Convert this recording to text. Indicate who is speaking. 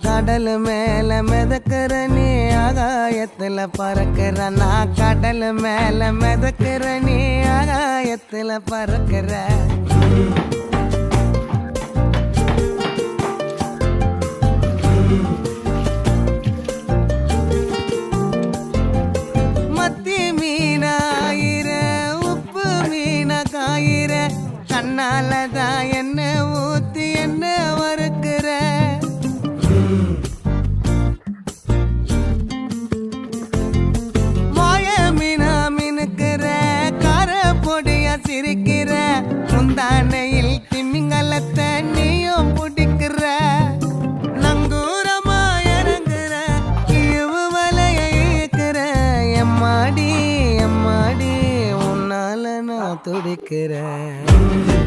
Speaker 1: கடல் மேல மிதக்கிற நீ ஆகாயத்துல பறக்கிற நான் கடல் மேல மிதக்கிற நீ ஆகாயத்துல பறக்கிற மத்தி மீனாயிர உப்பு மீன காயிர கண்ணாலதான் என்ன ஊத்தி என்ன வறுக்கிற சிரிக்கிற முந்தானையில் திமிங்கலத்தை நீயும் பிடிக்கிற நங்கூரமா இறங்குற இவு வலைய இழுக்கிற எம்மாடி எம்மாடி உன்னால நான் துடிக்கிறேன்